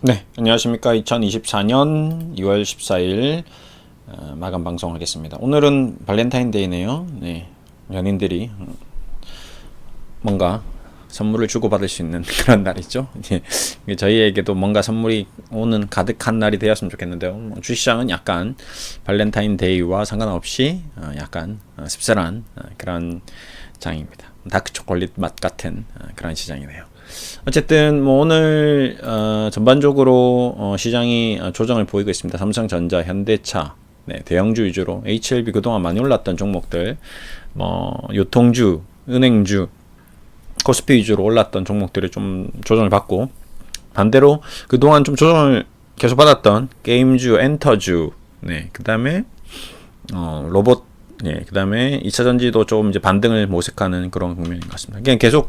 네, 안녕하십니까. 2024년 2월 14일 마감 방송하겠습니다. 오늘은 발렌타인데이네요. 네, 연인들이 뭔가 선물을 주고받을 수 있는 그런 날이죠. 예, 저희에게도 뭔가 선물이 오는 가득한 날이 되었으면 좋겠는데요. 주식시장은 약간 발렌타인데이와 상관없이 약간 씁쓸한 그런 장입니다. 다크 초콜릿 맛 같은 그런 시장이네요. 어쨌든 뭐 오늘 전반적으로 시장이 조정을 보이고 있습니다. 삼성전자, 현대차, 네, 대형주 위주로 HLB 그동안 많이 올랐던 종목들, 뭐 유통주, 은행주, 코스피 위주로 올랐던 종목들이 좀 조정을 받고, 반대로 그동안 좀 조정을 계속 받았던 게임주, 엔터주, 네, 그다음에 로봇, 예, 그 다음에 2차전지도 좀 이제 반등을 모색하는 그런 국면인 것 같습니다. 그냥 계속,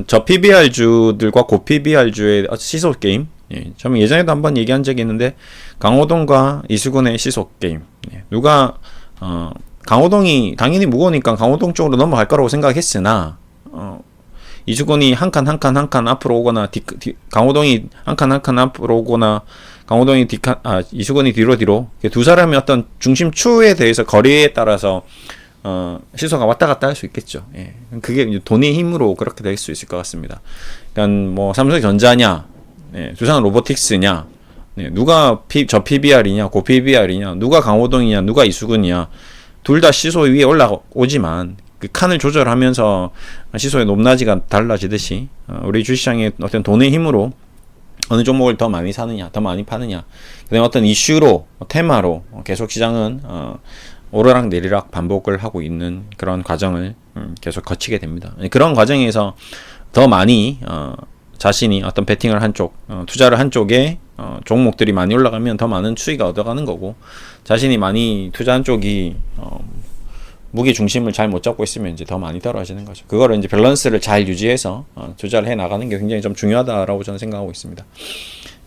저 PBR주들과 고 PBR주의 시소게임, 예, 저는 예전에도 한번 얘기한 적이 있는데, 강호동과 이수근의 시소게임, 예, 강호동이 당연히 무거우니까 강호동 쪽으로 넘어갈 거라고 생각했으나, 이수근이 한 칸 앞으로 오거나, 강호동이 한 칸 앞으로 오거나, 이수근이 뒤로 두 사람의 어떤 중심추에 대해서 거리에 따라서 시소가 왔다 갔다 할 수 있겠죠. 예. 그게 이제 돈의 힘으로 그렇게 될 수 있을 것 같습니다. 그러니까 뭐 삼성전자냐, 예, 두산 로보틱스냐, 네, 누가 저 PBR이냐, 고 PBR이냐, 누가 강호동이냐, 누가 이수근이냐, 둘 다 시소 위에 올라오지만 그 칸을 조절하면서 시소의 높낮이가 달라지듯이 우리 주식시장의 어떤 돈의 힘으로 어느 종목을 더 많이 사느냐, 더 많이 파느냐, 그다음에 어떤 이슈로, 테마로 계속 시장은 오르락 내리락 반복을 하고 있는 그런 과정을 계속 거치게 됩니다. 그런 과정에서 더 많이 자신이 어떤 베팅을 한쪽, 투자를 한쪽에 종목들이 많이 올라가면 더 많은 수익을 얻어가는 거고, 자신이 많이 투자한 쪽이 무게 중심을 잘 못 잡고 있으면 이제 더 많이 떨어지는 거죠. 그거를 이제 밸런스를 잘 유지해서 투자를 해 나가는 게 굉장히 좀 중요하다라고 저는 생각하고 있습니다.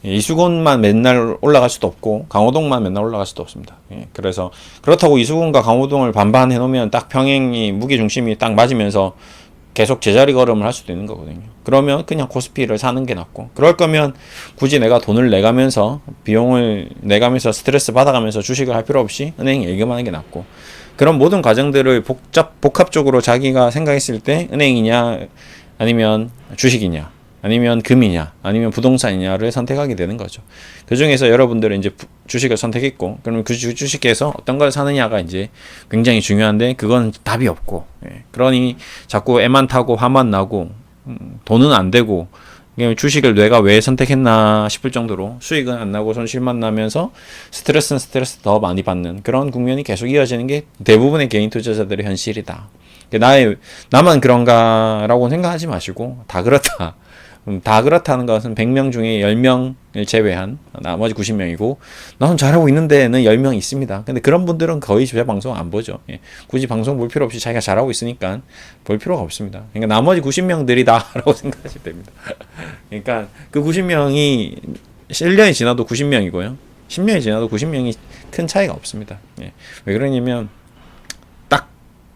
예, 이수근만 맨날 올라갈 수도 없고 강호동만 맨날 올라갈 수도 없습니다. 예, 그래서 그렇다고 이수근과 강호동을 반반 해놓으면 딱 평행이 무게 중심이 딱 맞으면서 계속 제자리 걸음을 할 수도 있는 거거든요. 그러면 그냥 코스피를 사는 게 낫고, 그럴 거면 굳이 내가 돈을 내가면서 비용을 내가면서 스트레스 받아가면서 주식을 할 필요 없이 은행 예금하는 게 낫고, 그런 모든 과정들을 복합적으로 자기가 생각했을 때 은행이냐, 아니면 주식이냐, 아니면 금이냐, 아니면 부동산이냐를 선택하게 되는 거죠. 그 중에서 여러분들은 이제 주식을 선택했고, 그러면 그 주식에서 어떤 걸 사느냐가 이제 굉장히 중요한데, 그건 답이 없고, 예. 그러니 자꾸 애만 타고 화만 나고, 돈은 안 되고, 주식을 내가 왜 선택했나 싶을 정도로 수익은 안 나고 손실만 나면서 스트레스는 스트레스 더 많이 받는 그런 국면이 계속 이어지는 게 대부분의 개인 투자자들의 현실이다. 나만 그런가라고 생각하지 마시고, 다 그렇다. 다 그렇다는 것은 100명 중에 10명을 제외한 나머지 90명이고, 나는 잘하고 있는데는 10명 있습니다. 근데 그런 분들은 거의 제 방송 안 보죠. 예. 굳이 방송 볼 필요 없이 자기가 잘하고 있으니까 볼 필요가 없습니다. 그러니까 나머지 90명들이다 라고 생각하시면 됩니다. 그러니까 그 90명이 1년이 지나도 90명이고요. 10년이 지나도 90명이 큰 차이가 없습니다. 예. 왜 그러냐면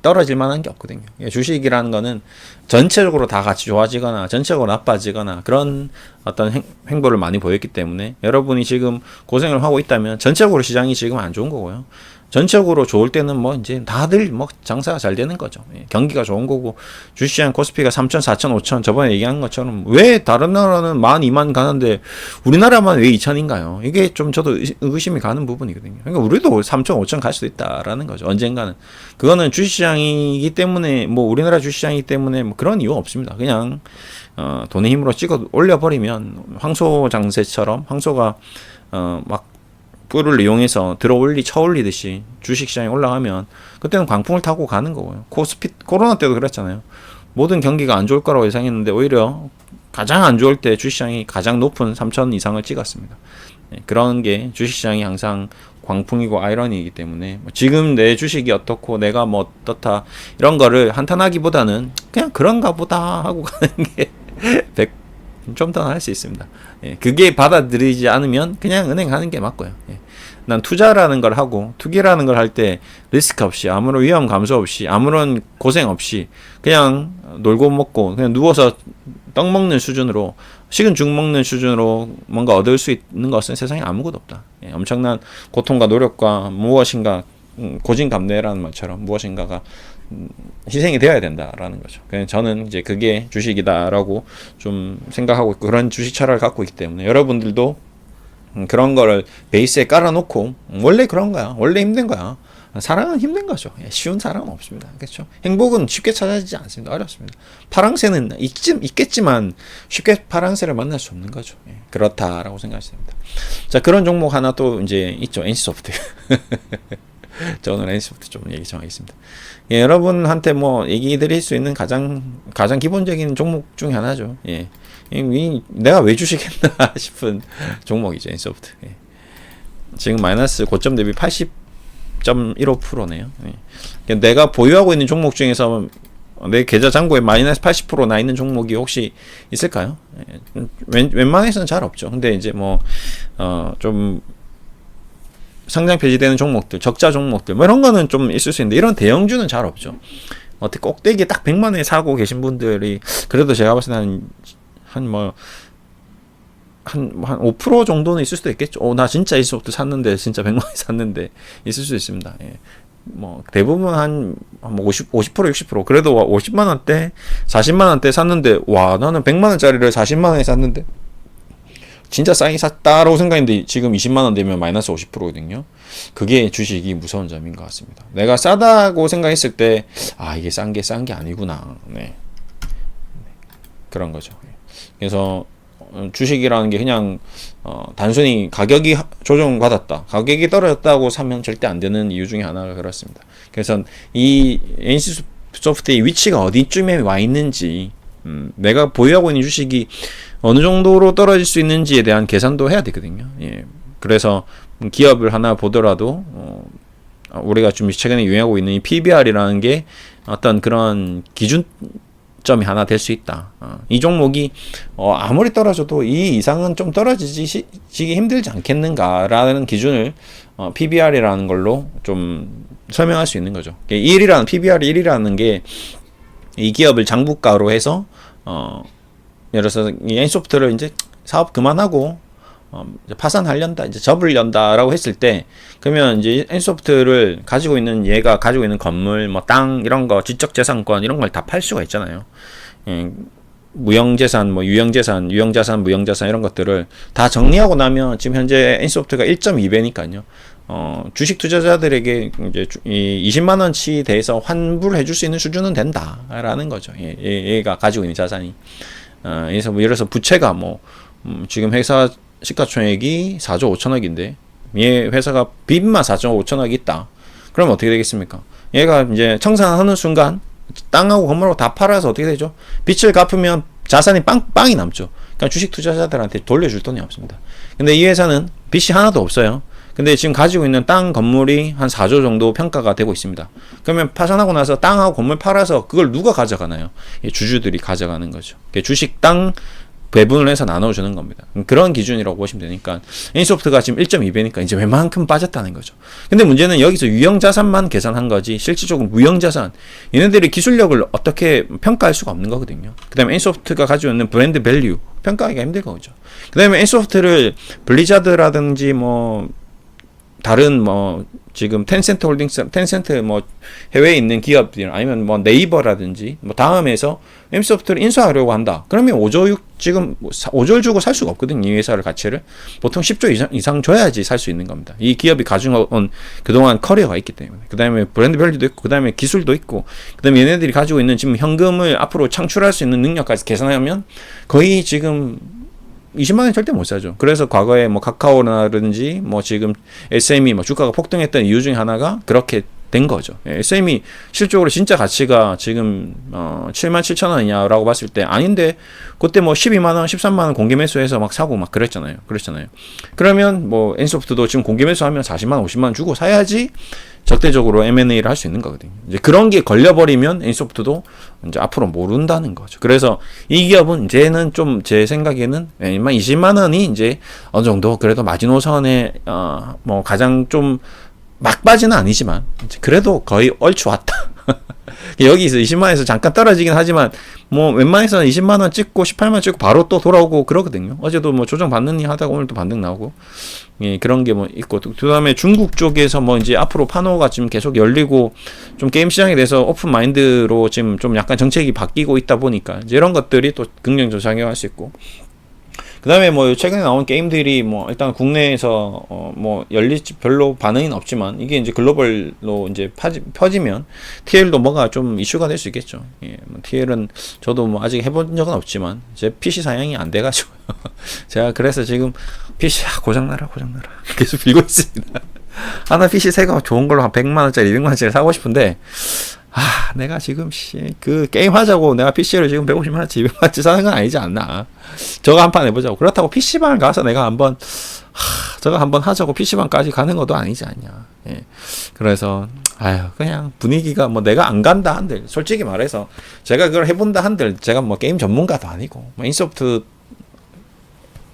떨어질 만한 게 없거든요. 주식이라는 거는 전체적으로 다 같이 좋아지거나 전체적으로 나빠지거나 그런 어떤 행보를 많이 보였기 때문에, 여러분이 지금 고생을 하고 있다면 전체적으로 시장이 지금 안 좋은 거고요. 전체적으로 좋을 때는 뭐 이제 다들 뭐 장사가 잘 되는 거죠. 경기가 좋은 거고, 주식시장 코스피가 3천, 4천, 5천 저번에 얘기한 것처럼 왜 다른 나라는 12,000 가는데 우리나라만 왜 2천인가요? 이게 좀 저도 의구심이 가는 부분이거든요. 그러니까 우리도 3천, 5천 갈 수도 있다라는 거죠. 언젠가는. 그거는 주식시장이기 때문에, 뭐 우리나라 주식시장이기 때문에 뭐 그런 이유 없습니다. 그냥 돈의 힘으로 찍어 올려버리면 황소 장세처럼 황소가 막 뿔을 이용해서 쳐올리듯이 주식시장이 올라가면 그때는 광풍을 타고 가는 거고요. 코로나 때도 그랬잖아요. 모든 경기가 안 좋을 거라고 예상했는데 오히려 가장 안 좋을 때 주식시장이 가장 높은 3천 이상을 찍었습니다. 그런 게 주식시장이 항상 광풍이고 아이러니이기 때문에, 지금 내 주식이 어떻고 내가 뭐 어떻다 이런 거를 한탄하기보다는 그냥 그런가 보다 하고 가는 게 좀 더 할 수 있습니다. 예, 그게 받아들이지 않으면 그냥 은행 하는 게 맞고요. 예. 난 투자라는 걸 하고, 투기라는 걸 할 때 리스크 없이, 아무런 위험 감소 없이, 아무런 고생 없이 그냥 놀고 먹고 그냥 누워서 떡 먹는 수준으로, 식은 죽 먹는 수준으로 뭔가 얻을 수 있는 것은 세상에 아무것도 없다. 예, 엄청난 고통과 노력과 무엇인가 고진감래라는 말처럼 무엇인가가 희생이 되어야 된다라는 거죠. 그냥 저는 이제 그게 주식이다라고 좀 생각하고 있고, 그런 주식 철학을 갖고 있기 때문에 여러분들도 그런 거를 베이스에 깔아놓고, 원래 그런 거야, 원래 힘든 거야, 사랑은 힘든 거죠. 쉬운 사랑은 없습니다. 그렇죠? 행복은 쉽게 찾아지지 않습니다. 어렵습니다. 파랑새는 있겠지만 쉽게 파랑새를 만날 수 없는 거죠. 그렇다라고 생각했습니다. 자, 그런 종목 하나 또 이제 있죠. NC소프트. 저 오늘 NC소프트 좀 얘기 좀 하겠습니다. 예, 여러분한테 뭐 얘기 드릴 수 있는 가장 기본적인 종목 중에 하나죠. 예. 내가 왜 주식했나 싶은 종목이죠. NC소프트. 예. 지금 마이너스 고점 대비 80.15%네요. 예. 내가 보유하고 있는 종목 중에서 내 계좌 잔고에 마이너스 80% 나 있는 종목이 혹시 있을까요? 예. 웬만해서는 잘 없죠. 근데 이제 뭐 좀 상장 폐지되는 종목들, 적자 종목들, 뭐 이런 거는 좀 있을 수 있는데, 이런 대형주는 잘 없죠. 어떻게 꼭대기 딱 100만 원에 사고 계신 분들이, 그래도 제가 봤을 때는 한 5% 정도는 있을 수도 있겠죠. 나 진짜 이소프트 샀는데, 진짜 100만 원에 샀는데, 있을 수 있습니다. 예. 뭐, 대부분 한 50%, 60%. 그래도 50만 원대, 40만 원대 샀는데, 와, 나는 100만 원짜리를 40만 원에 샀는데, 진짜 싸게 샀다라고 생각했는데 지금 20만 원 되면 마이너스 50%거든요. 그게 주식이 무서운 점인 것 같습니다. 내가 싸다고 생각했을 때, 이게 싼 게 아니구나. 네. 그런 거죠. 그래서 주식이라는 게 그냥 단순히 가격이 조정받았다, 가격이 떨어졌다고 사면 절대 안 되는 이유 중에 하나가 그렇습니다. 그래서 이 NC소프트의 위치가 어디쯤에 와 있는지, 내가 보유하고 있는 주식이 어느 정도로 떨어질 수 있는지에 대한 계산도 해야 되거든요. 예. 그래서 기업을 하나 보더라도 우리가 좀 최근에 유행하고 있는 이 PBR이라는 게 어떤 그런 기준점이 하나 될 수 있다. 이 종목이 아무리 떨어져도 이 이상은 좀 떨어지기 힘들지 않겠는가라는 기준을 PBR이라는 걸로 좀 설명할 수 있는 거죠. PBR이 1이라는 게 이 기업을 장부가로 해서 예를 들어서 이 NC소프트를 이제 사업 그만하고 이제 파산하련다, 이제 접으련다라고 했을 때, 그러면 이제 NC소프트를 가지고 있는, 얘가 가지고 있는 건물, 뭐 땅 이런 거, 지적재산권 이런 걸 다 팔 수가 있잖아요. 무형재산, 뭐 유형재산, 유형자산, 무형자산 이런 것들을 다 정리하고 나면 지금 현재 NC소프트가 1.2배니까요. 주식 투자자들에게 이제 20만 원치 대해서 환불을 해줄 수 있는 수준은 된다라는 거죠. 얘가 가지고 있는 자산이. 그래서 뭐 예를 들어서 부채가 뭐 지금 회사 시가총액이 4조 5천억인데 얘 회사가 빚만 4조 5천억이 있다. 그럼 어떻게 되겠습니까? 얘가 이제 청산하는 순간 땅하고 건물하고 다 팔아서 어떻게 되죠? 빚을 갚으면 자산이 빵이 남죠. 그러니까 주식 투자자들한테 돌려줄 돈이 없습니다. 근데 이 회사는 빚이 하나도 없어요. 근데 지금 가지고 있는 땅, 건물이 한 4조 정도 평가가 되고 있습니다. 그러면 파산하고 나서 땅하고 건물 팔아서 그걸 누가 가져가나요? 주주들이 가져가는 거죠. 주식, 땅 배분을 해서 나눠주는 겁니다. 그런 기준이라고 보시면 되니까 NC소프트가 지금 1.2배니까 이제 웬만큼 빠졌다는 거죠. 근데 문제는 여기서 유형자산만 계산한 거지, 실질적으로 무형자산, 얘네들이 기술력을 어떻게 평가할 수가 없는 거거든요. 그 다음에 NC소프트가 가지고 있는 브랜드 밸류 평가하기가 힘들 거죠. 그 다음에 NC소프트를 블리자드라든지 뭐 다른 뭐 지금 텐센트 홀딩스, 텐센트 뭐 해외에 있는 기업들, 아니면 뭐 네이버라든지 뭐 다음에서 NC소프트를 인수하려고 한다. 그러면 5조 지금 5조를 주고 살 수가 없거든요. 이 회사를 가치를 보통 10조 이상 줘야지 살 수 있는 겁니다. 이 기업이 가지고 온 그동안 커리어가 있기 때문에, 그 다음에 브랜드 밸류도 있고, 그 다음에 기술도 있고, 그 다음에 얘네들이 가지고 있는 지금 현금을 앞으로 창출할 수 있는 능력까지 계산하면 거의 지금 20만 원 절대 못 사죠. 그래서 과거에 뭐 카카오라든지 뭐 지금 SM이 뭐 주가가 폭등했던 이유 중에 하나가 그렇게 된 거죠. SM이 실적으로 진짜 가치가 지금 7만 7천 원이냐라고 봤을 때 아닌데, 그때 뭐 12만 원, 13만 원 공개 매수해서 막 사고 막 그랬잖아요. 그러면 뭐 NC소프트도 지금 공개 매수하면 40만 원, 50만 원 주고 사야지 적대적으로 M&A를 할 수 있는 거거든요. 이제 그런 게 걸려버리면 NC소프트도 이제 앞으로 모른다는 거죠. 그래서 이 기업은 이제는 좀 제 생각에는 20만 원이 이제 어느 정도 그래도 마지노선에 뭐 가장 좀 막바지는 아니지만 그래도 거의 얼추 왔다. 여기서 20만원에서 잠깐 떨어지긴 하지만 뭐 웬만해서는 20만원 찍고 18만원 찍고 바로 또 돌아오고 그러거든요. 어제도 뭐 조정 받느니 하다가 오늘 또 반등 나오고, 예, 그런 게 뭐 있고, 그 다음에 중국 쪽에서 뭐 이제 앞으로 판호가 지금 계속 열리고 좀 게임 시장에 대해서 오픈 마인드로 지금 좀 약간 정책이 바뀌고 있다 보니까 이제 이런 것들이 또 긍정적으로 작용할 수 있고, 그 다음에 뭐 최근에 나온 게임들이 뭐 일단 국내에서 뭐 열릴지 별로 반응은 없지만 이게 이제 글로벌로 이제 퍼지면 TL도 뭐가 좀 이슈가 될 수 있겠죠. 예, 뭐 TL은 저도 뭐 아직 해본 적은 없지만 제 PC 사양이 안 돼가지고 제가 그래서 지금 PC 고장나라 계속 빌고 있습니다. 하나 PC 새거 좋은 걸로 한 100만원짜리 200만원짜리 사고 싶은데, 내가 지금 그 게임 하자고 내가 PC를 지금 150만원치 200만원치 사는 건 아니지 않나. 저거 한판 해보자고. 그렇다고 PC방을 가서 내가 한번 저거 한번 하자고 PC방까지 가는 것도 아니지 않냐. 예. 그래서 그냥 분위기가 뭐 내가 안 간다 한들, 솔직히 말해서 제가 그걸 해본다 한들 제가 뭐 게임 전문가도 아니고 뭐 인소프트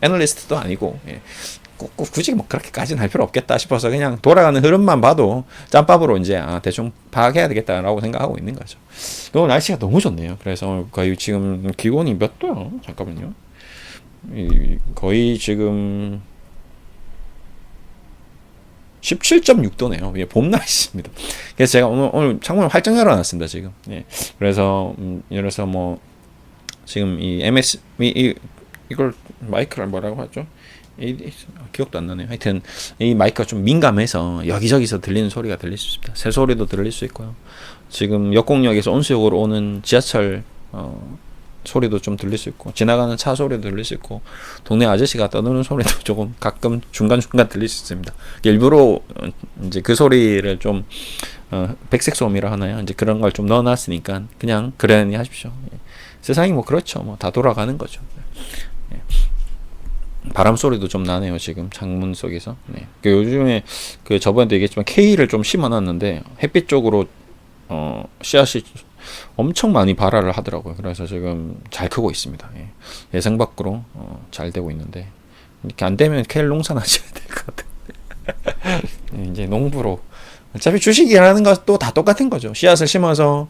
애널리스트도 아니고, 예. 꼭 굳이 뭐 그렇게까지는 할 필요 없겠다 싶어서 그냥 돌아가는 흐름만 봐도 짬밥으로 이제 대충 파악해야 되겠다라고 생각하고 있는 거죠. 오늘 날씨가 너무 좋네요. 그래서 거의 지금 기온이 몇 도요? 잠깐만요. 거의 지금 17.6도네요. 예, 봄 날씨입니다. 그래서 제가 오늘 창문을 활짝 열어놨습니다. 지금. 예. 그래서 그래서 뭐 지금 이 이걸 마이크를 뭐라고 하죠? 기억도 안 나네요. 하여튼 이 마이크가 좀 민감해서 여기저기서 들리는 소리가 들릴 수 있습니다. 새 소리도 들릴 수 있고요. 지금 역곡역에서 온수역으로 오는 지하철 소리도 좀 들릴 수 있고, 지나가는 차 소리도 들릴 수 있고, 동네 아저씨가 떠드는 소리도 조금 가끔 중간중간 들릴 수 있습니다. 일부러 이제 그 소리를 좀 백색 소음이라 하나요? 이제 그런 걸 좀 넣어놨으니까 그냥 그러니 하십시오. 예. 세상이 뭐 그렇죠. 뭐 다 돌아가는 거죠. 예. 바람 소리도 좀 나네요. 지금 창문 속에서. 네. 요즘에 저번에도 얘기했지만 K를 좀 심어놨는데 햇빛 쪽으로 씨앗이 엄청 많이 발화를 하더라고요. 그래서 지금 잘 크고 있습니다. 예. 예상 밖으로 잘 되고 있는데, 이렇게 안 되면 K를 농사나 지어야 될 것 같아요. 이제 농부로, 어차피 주식이라는 것도 다 똑같은 거죠. 씨앗을 심어서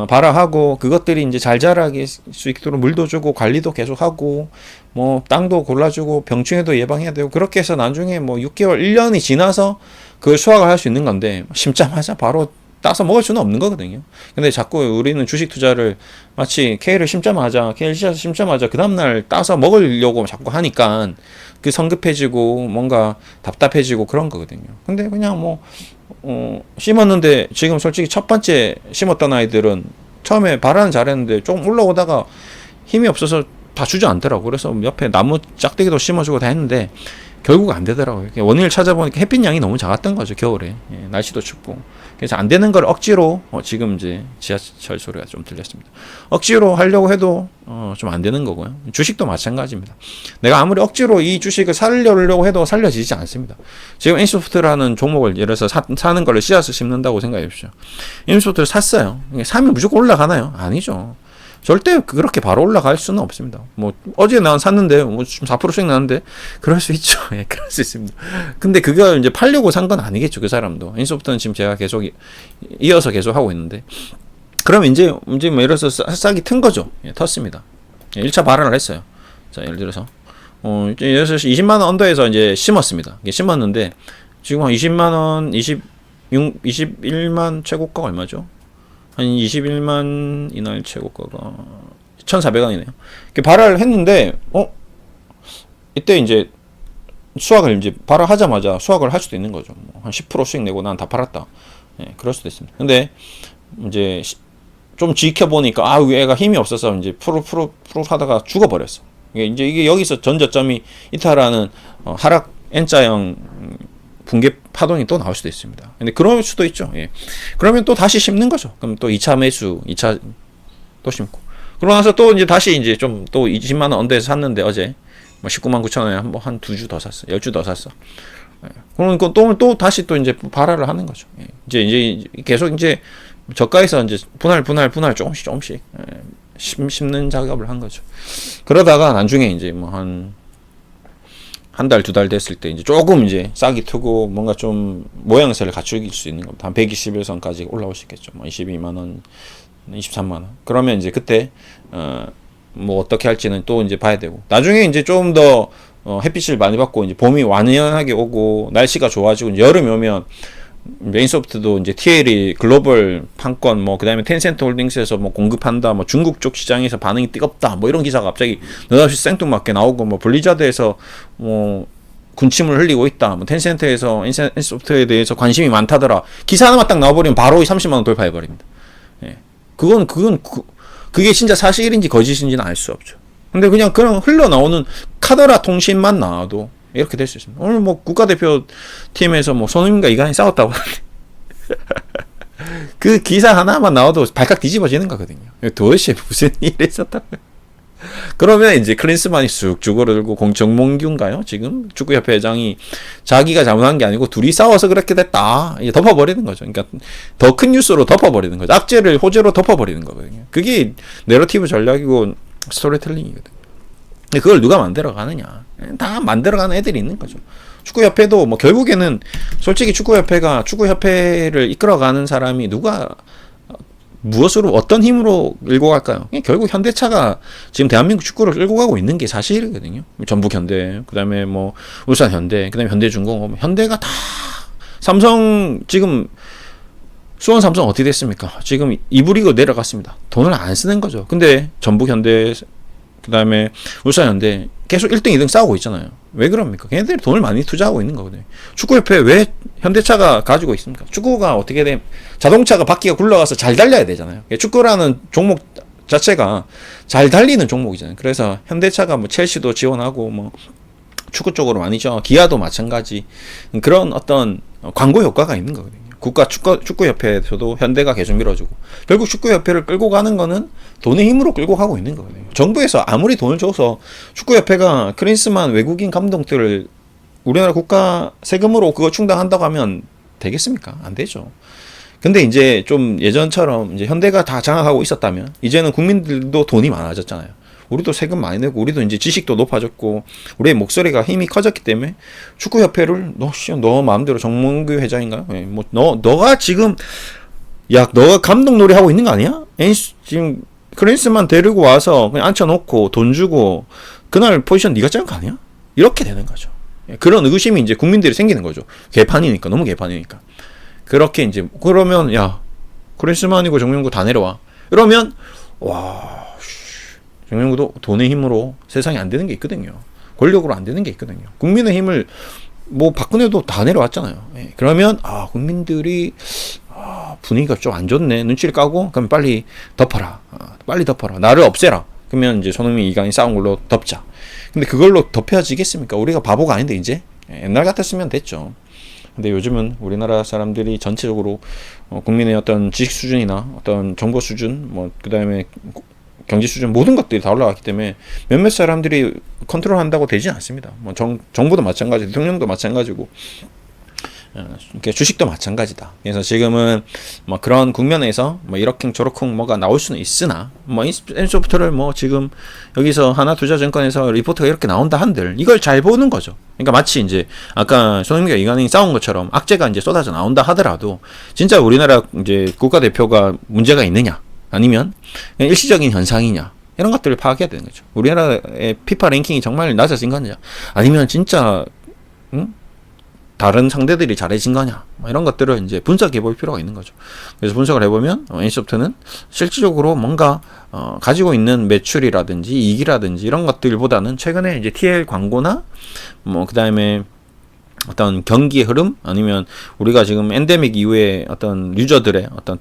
발화하고 그것들이 이제 잘 자라게 수 있도록 물도 주고 관리도 계속하고 뭐 땅도 골라주고 병충해도 예방해야 되고, 그렇게 해서 나중에 뭐 6개월 1년이 지나서 그걸 수확을 할 수 있는 건데, 심자마자 바로 따서 먹을 수는 없는 거거든요. 근데 자꾸 우리는 주식 투자를 마치 K를 심자마자, K를 심자마자 그 다음날 따서 먹으려고 자꾸 하니까 그 성급해지고 뭔가 답답해지고 그런 거거든요. 근데 그냥 뭐 심었는데 지금 솔직히 첫 번째 심었던 아이들은 처음에 발화는 잘했는데 조금 올라오다가 힘이 없어서 다 주저앉더라고. 그래서 옆에 나무 짝대기도 심어주고 다 했는데 결국 안 되더라고요. 원인을 찾아보니까 햇빛 양이 너무 작았던 거죠, 겨울에. 예, 날씨도 춥고. 그래서 안 되는 걸 억지로 지금 이제 지하철 소리가 좀 들렸습니다. 억지로 하려고 해도 좀 안 되는 거고요. 주식도 마찬가지입니다. 내가 아무리 억지로 이 주식을 살려고 해도 살려지지 않습니다. 지금 인소프트라는 종목을 예를 들어서 사는 걸 씨앗을 심는다고 생각해 보십시오. 인소프트를 샀어요. 사면 무조건 올라가나요? 아니죠. 절대 그렇게 바로 올라갈 수는 없습니다. 뭐 어제 난 샀는데 뭐 좀 4%씩 나는데 그럴 수 있죠. 예, 그럴 수 있습니다. 근데 그걸 이제 팔려고 산 건 아니겠죠, 그 사람도. 인소프트는 지금 제가 계속 이어서 계속 하고 있는데, 그러면 이제 뭐 예를 들어서 싹이 튼 거죠. 예, 텄습니다. 예, 1차 발언을 했어요. 자, 예를 들어서 이제 예를 들어서 20만 원 언더에서 이제 심었습니다. 이게 심었는데 지금 한 20만 원, 21만 최고가가 얼마죠? 한 21만 이날 최고가가 1,400원이네요. 발화를 했는데 이때 이제 수확을 이제 발화하자마자 수확을 할 수도 있는 거죠. 한 10%씩 내고 난 다 팔았다. 예, 그럴 수도 있습니다. 근데 이제 좀 지켜보니까 얘가 힘이 없어서 이제 푸르 하다가 죽어버렸어. 이게 여기서 전저점이 이탈하는 하락 N자형 붕괴 파동이 또 나올 수도 있습니다. 근데 그럴 수도 있죠. 예. 그러면 또 다시 심는 거죠. 그럼 또 2차 매수, 2차 또 심고. 그러고 나서 또 이제 다시 이제 좀 또 20만 원 언더에서 샀는데 어제 뭐 19만 9천 원에 한 2주 더 샀어. 10주 더 샀어. 예. 그러니까 또 다시 또 이제 발화를 하는 거죠. 예. 이제 계속 이제 저가에서 이제 분할 조금씩 예. 심는 작업을 한 거죠. 그러다가 나중에 이제 뭐 한 한 달, 두 달 됐을 때 이제 조금 이제 싹이 트고 뭔가 좀 모양새를 갖출 수 있는 겁니다. 한 121선까지 올라올 수 있겠죠. 뭐 22만 원, 23만 원. 그러면 이제 그때 뭐 어떻게 할지는 또 이제 봐야 되고. 나중에 이제 좀 더 햇빛을 많이 받고 이제 봄이 완연하게 오고 날씨가 좋아지고 이제 여름이 오면 메인소프트도 이제 TL이 글로벌 판권 뭐 그다음에 텐센트 홀딩스에서 뭐 공급한다 뭐 중국 쪽 시장에서 반응이 뜨겁다 뭐 이런 기사가 갑자기 느닷없이 생뚱맞게 나오고 뭐 블리자드에서 뭐 군침을 흘리고 있다 뭐 텐센트에서 메인소프트에 대해서 관심이 많다더라 기사 하나만 딱 나와버리면 바로 30만 원 돌파해 버립니다. 예. 그게 진짜 사실인지 거짓인지는 알 수 없죠. 근데 그냥 흘러나오는 카더라 통신만 나와도 이렇게 될 수 있습니다. 오늘 뭐 국가대표 팀에서 뭐 손흥민과 이강인이 싸웠다고 그 기사 하나만 나와도 발칵 뒤집어지는 거거든요. 도대체 무슨 일이 있었다고요? 그러면 이제 클린스만이 쑥 죽어들고 정몽규인가요? 지금 축구협회 회장이 자기가 잘못한 게 아니고 둘이 싸워서 그렇게 됐다. 이제 덮어버리는 거죠. 그러니까 더 큰 뉴스로 덮어버리는 거죠. 악재를 호재로 덮어버리는 거거든요. 그게 내러티브 전략이고 스토리텔링이거든요. 근데 그걸 누가 만들어가느냐? 다 만들어가는 애들이 있는 거죠. 축구협회도 뭐 결국에는 솔직히 축구협회를 이끌어가는 사람이 누가 무엇으로 어떤 힘으로 끌고 갈까요? 결국 현대차가 지금 대한민국 축구를 끌고 가고 있는 게 사실이거든요. 전북현대, 그다음에 뭐 울산현대, 그다음에 현대중공업, 현대가 다 삼성 지금 수원 삼성 어떻게 됐습니까? 지금 2부 리그 내려갔습니다. 돈을 안 쓰는 거죠. 근데 전북현대 그다음에 울산현대 계속 1등, 2등 싸우고 있잖아요. 왜 그럽니까? 걔네들이 돈을 많이 투자하고 있는 거거든요. 축구협회 왜 현대차가 가지고 있습니까? 축구가 어떻게 돼? 자동차가 바퀴가 굴러가서 잘 달려야 되잖아요. 축구라는 종목 자체가 잘 달리는 종목이잖아요. 그래서 현대차가 뭐 첼시도 지원하고 뭐 축구 쪽으로 많이 죠. 기아도 마찬가지. 그런 어떤 광고 효과가 있는 거거든요. 국가 축구협회에서도 현대가 계속 밀어주고 결국 축구협회를 끌고 가는 거는 돈의 힘으로 끌고 가고 있는 거거든요. 정부에서 아무리 돈을 줘서 축구협회가 클린스만 외국인 감독들을 우리나라 국가 세금으로 그거 충당한다고 하면 되겠습니까? 안 되죠. 근데 이제 좀 예전처럼 이제 현대가 다 장악하고 있었다면 이제는 국민들도 돈이 많아졌잖아요. 우리도 세금 많이 내고 우리도 이제 지식도 높아졌고 우리의 목소리가 힘이 커졌기 때문에 축구협회를 너 마음대로 정몽규 회장인가요? 네, 뭐 너가 지금 너가 감독 놀이 하고 있는 거 아니야? 지금 클린스만 데리고 와서 그냥 앉혀놓고 돈 주고 그날 포지션 네가 짜는 거 아니야? 이렇게 되는 거죠. 그런 의구심이 이제 국민들이 생기는 거죠. 개판이니까 너무 개판이니까 그렇게 이제 그러면 클린스만이고 정몽규 다 내려와. 이러면 정명구도 돈의 힘으로 세상에 안 되는 게 있거든요. 권력으로 안 되는 게 있거든요. 국민의 힘을 뭐 박근혜도 다 내려왔잖아요. 그러면 국민들이 분위기가 좀 안 좋네. 눈치를 까고 그럼 빨리 덮어라. 빨리 덮어라. 나를 없애라. 그러면 이제 손흥민, 이강인 싸운 걸로 덮자. 근데 그걸로 덮여지겠습니까? 우리가 바보가 아닌데 이제 옛날 같았으면 됐죠. 근데 요즘은 우리나라 사람들이 전체적으로 국민의 어떤 지식 수준이나 어떤 정보 수준, 뭐 그다음에 경제 수준 모든 것들이 다 올라갔기 때문에 몇몇 사람들이 컨트롤한다고 되지 않습니다. 뭐 정부도 마찬가지, 대통령도 마찬가지고, 주식도 마찬가지다. 그래서 지금은 뭐 그런 국면에서 뭐 이렇쿵 저렇쿵 뭐가 나올 수는 있으나 뭐 엔소프트를 뭐 지금 여기서 하나투자증권에서 리포트가 이렇게 나온다 한들 이걸 잘 보는 거죠. 그러니까 마치 이제 아까 손흥민과 이강인이 싸운 것처럼 악재가 이제 쏟아져 나온다 하더라도 진짜 우리나라 이제 국가대표가 문제가 있느냐? 아니면 일시적인 현상이냐 이런 것들을 파악해야 되는 거죠. 우리나라의 피파 랭킹이 정말 낮아진 거냐 아니면 진짜 다른 상대들이 잘해진 거냐 이런 것들을 이제 분석해 볼 필요가 있는 거죠. 그래서 분석을 해보면 엔소프트는 실질적으로 뭔가 가지고 있는 매출이라든지 이익이라든지 이런 것들보다는 최근에 이제 TL 광고나 뭐 그다음에 어떤 경기의 흐름 아니면 우리가 지금 엔데믹 이후에 어떤 유저들의 어떤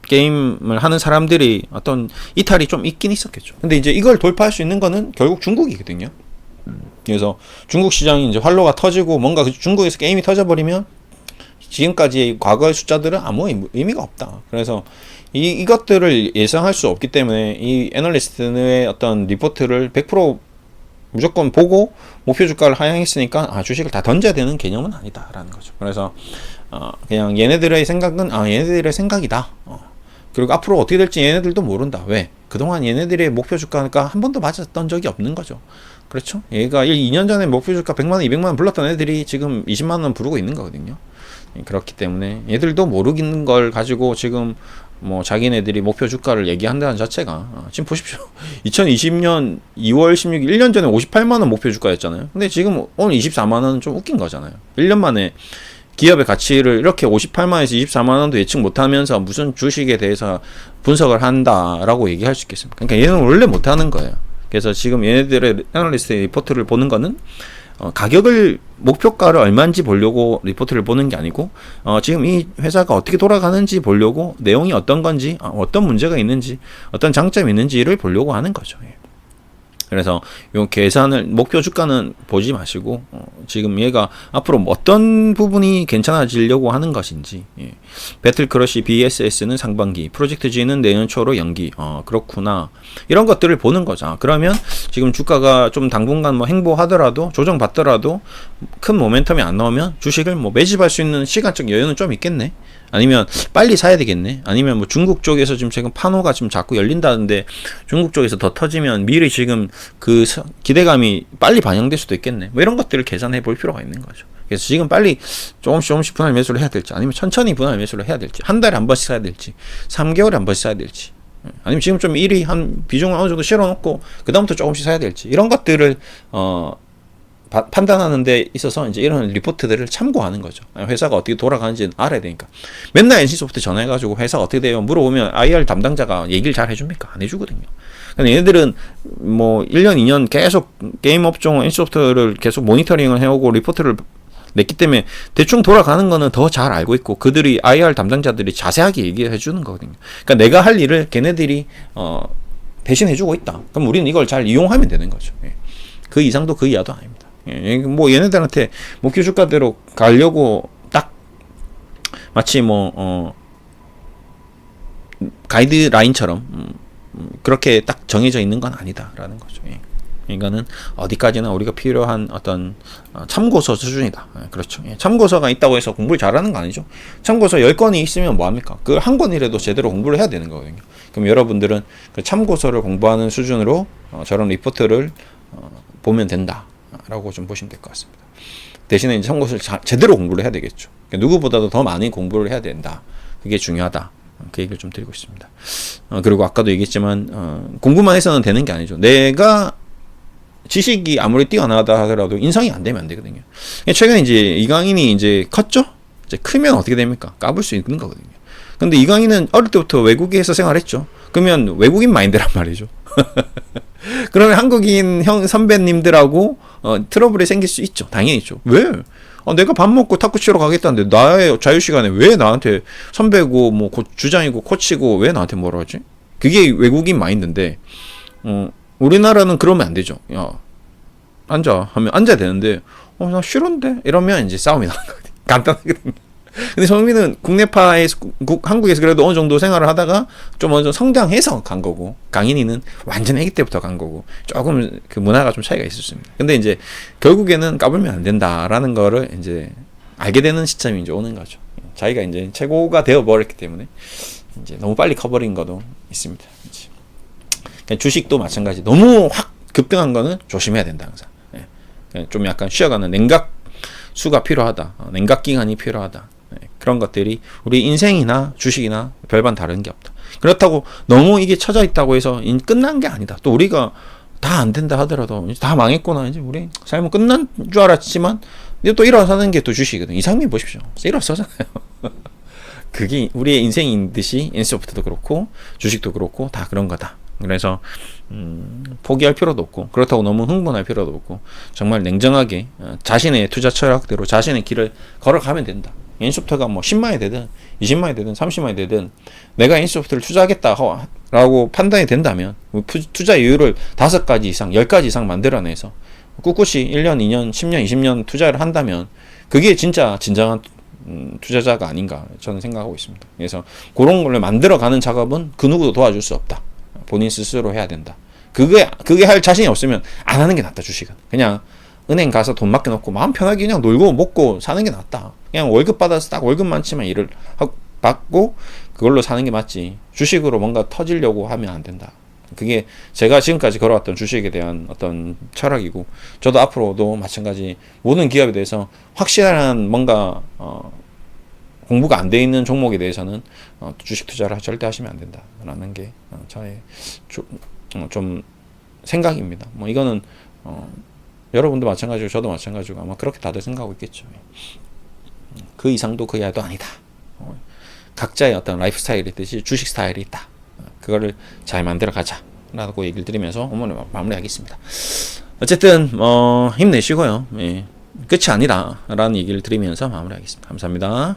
게임을 하는 사람들이 어떤 이탈이 좀 있긴 있었겠죠. 근데 이제 이걸 돌파할 수 있는 거는 결국 중국이거든요. 그래서 중국 시장이 이제 활로가 터지고 뭔가 중국에서 게임이 터져버리면 지금까지의 과거의 숫자들은 아무 의미가 없다. 그래서 이것들을 예상할 수 없기 때문에 이 애널리스트의 어떤 리포트를 100% 무조건 보고 목표 주가를 하향했으니까 주식을 다 던져야 되는 개념은 아니다라는 거죠. 그래서 그냥 얘네들의 생각은 얘네들의 생각이다. 그리고 앞으로 어떻게 될지 얘네들도 모른다. 왜? 그동안 얘네들의 목표 주가가 한 번도 맞았던 적이 없는 거죠. 그렇죠? 얘가 2년 전에 목표 주가 100만 원, 200만 원 불렀던 애들이 지금 20만 원 부르고 있는 거거든요. 그렇기 때문에 얘들도 모르는 걸 가지고 지금 뭐 자기네들이 목표 주가를 얘기한다는 자체가 지금 보십시오. 2020년 2월 16일 1년 전에 58만 원 목표 주가였잖아요. 근데 지금 오늘 24만 원은 좀 웃긴 거잖아요. 1년 만에 기업의 가치를 이렇게 58만 원에서 24만 원도 예측 못하면서 무슨 주식에 대해서 분석을 한다라고 얘기할 수 있겠습니까? 그러니까 얘는 원래 못하는 거예요. 그래서 지금 얘네들의 애널리스트의 리포트를 보는 거는 가격을 목표가를 얼마인지 보려고 리포트를 보는 게 아니고 지금 이 회사가 어떻게 돌아가는지 보려고 내용이 어떤 건지 어떤 문제가 있는지 어떤 장점이 있는지를 보려고 하는 거죠. 그래서 요 계산을 목표 주가는 보지 마시고 지금 얘가 앞으로 어떤 부분이 괜찮아지려고 하는 것인지 배틀크러쉬 BSS는 상반기 프로젝트 G는 내년 초로 연기 그렇구나 이런 것들을 보는 거죠. 그러면 지금 주가가 좀 당분간 뭐 행보하더라도 조정받더라도 큰 모멘텀이 안 나오면 주식을 뭐 매집할 수 있는 시간적 여유는 좀 있겠네. 아니면 빨리 사야 되겠네. 아니면 뭐 중국 쪽에서 지금 판호가 지금 자꾸 열린다는데 중국 쪽에서 더 터지면 미리 지금 그 기대감이 빨리 반영될 수도 있겠네. 뭐 이런 것들을 계산해 볼 필요가 있는 거죠. 그래서 지금 빨리 조금씩 분할 매수를 해야 될지 아니면 천천히 분할 매수를 해야 될지 한 달에 한 번씩 사야 될지 3개월에 한 번씩 사야 될지 아니면 지금 좀 일이 한 비중을 어느 정도 실어놓고 그 다음부터 조금씩 사야 될지 이런 것들을 판단하는 데 있어서 이제 이런 리포트들을 참고하는 거죠. 회사가 어떻게 돌아가는지 알아야 되니까. 맨날 NC소프트 전화해가지고 회사가 어떻게 돼요? 물어보면 IR 담당자가 얘기를 잘 해줍니까? 안 해주거든요. 근데 얘네들은 뭐 1년, 2년 계속 게임 업종 NC소프트를 계속 모니터링을 해오고 리포트를 냈기 때문에 대충 돌아가는 거는 더 잘 알고 있고 그들이 IR 담당자들이 자세하게 얘기해 주는 거거든요. 그러니까 내가 할 일을 걔네들이 대신해주고 있다. 그럼 우리는 이걸 잘 이용하면 되는 거죠. 그 이상도 그 이하도 아닙니다. 뭐 얘네들한테 목표 주가대로 가려고 딱 마치 뭐 가이드라인처럼 그렇게 딱 정해져 있는 건 아니다라는 거죠. 이거는 어디까지나 우리가 필요한 어떤 참고서 수준이다. 그렇죠. 참고서가 있다고 해서 공부를 잘하는 거 아니죠. 참고서 10권이 있으면 뭐합니까? 그 한 권이라도 제대로 공부를 해야 되는 거거든요. 그럼 여러분들은 그 참고서를 공부하는 수준으로 저런 리포트를 보면 된다 라고 좀 보시면 될 것 같습니다. 대신에 이제 참고서를 제대로 공부를 해야 되겠죠. 그러니까 누구보다도 더 많이 공부를 해야 된다. 그게 중요하다. 그 얘기를 좀 드리고 있습니다. 그리고 아까도 얘기했지만 공부만 해서는 되는 게 아니죠. 내가 지식이 아무리 뛰어나다 하더라도 인성이 안 되면 안 되거든요. 최근에 이제 이강인이 이제 컸죠? 이제 크면 어떻게 됩니까? 까불 수 있는 거거든요. 근데 이강인은 어릴 때부터 외국에서 생활했죠. 그러면 외국인 마인드란 말이죠. 그러면 한국인 선배님들하고 트러블이 생길 수 있죠. 당연히 있죠. 왜? 내가 밥 먹고 탁구 치러 가겠다는데 나의 자유시간에 왜 나한테 선배고 뭐 주장이고 코치고 왜 나한테 뭐라 하지? 그게 외국인 마인드인데 우리나라는 그러면 안 되죠. 야, 앉아 하면 앉아야 되는데 나 싫은데 이러면 이제 싸움이 나는 거거든요. 간단하거든요. 근데 정민은 국내파에서 한국에서 그래도 어느 정도 생활을 하다가 좀 어느 정도 성장해서 간 거고 강인이는 완전 아기 때부터 간 거고 조금 그 문화가 좀 차이가 있었습니다. 근데 이제 결국에는 까불면 안 된다라는 거를 이제 알게 되는 시점이 이제 오는 거죠. 자기가 이제 최고가 되어 버렸기 때문에 이제 너무 빨리 커버린 것도 있습니다. 주식도 마찬가지. 너무 확 급등한 거는 조심해야 된다 항상. 좀 약간 쉬어가는 냉각 수가 필요하다. 냉각 기간이 필요하다. 그런 것들이 우리 인생이나 주식이나 별반 다른 게 없다. 그렇다고 너무 이게 처져 있다고 해서 끝난 게 아니다. 또 우리가 다 안 된다 하더라도 다 망했구나 이제 우리 삶은 끝난 줄 알았지만 또 일어서는 게 또 주식이거든. 이상민 보십시오. 일어서잖아요. 그게 우리의 인생인 듯이 NC소프트도 그렇고 주식도 그렇고 다 그런 거다. 그래서 포기할 필요도 없고 그렇다고 너무 흥분할 필요도 없고 정말 냉정하게 자신의 투자 철학대로 자신의 길을 걸어가면 된다. NC소프트가 뭐 10만이 되든 20만이 되든 30만이 되든 내가 NC소프트를 투자하겠다라고 판단이 된다면 투자 이유를 5가지 이상 10가지 이상 만들어내서 꿋꿋이 1년 2년 10년 20년 투자를 한다면 그게 진짜 진정한 투자자가 아닌가 저는 생각하고 있습니다. 그래서 그런 걸 만들어가는 작업은 그 누구도 도와줄 수 없다. 본인 스스로 해야 된다. 그게 할 자신이 없으면 안 하는 게 낫다. 주식은 그냥 은행 가서 돈 맡겨놓고 마음 편하게 그냥 놀고 먹고 사는 게 낫다. 그냥 월급 받아서 딱 월급만 치면 일을 받고 그걸로 사는 게 맞지. 주식으로 뭔가 터지려고 하면 안 된다. 그게 제가 지금까지 걸어왔던 주식에 대한 어떤 철학이고, 저도 앞으로도 마찬가지 모든 기업에 대해서 확실한 뭔가 공부가 안 돼 있는 종목에 대해서는 주식 투자를 절대 하시면 안 된다라는 게 저의 좀 생각입니다. 뭐 이거는 여러분도 마찬가지고 저도 마찬가지고 아마 그렇게 다들 생각하고 있겠죠. 그 이상도 그 이하도 아니다. 각자의 어떤 라이프 스타일이 있듯이 주식 스타일이 있다. 그거를 잘 만들어 가자라고 얘기를 드리면서 오늘 마무리하겠습니다. 어쨌든 힘내시고요. 예. 끝이 아니다라는 얘기를 드리면서 마무리하겠습니다. 감사합니다.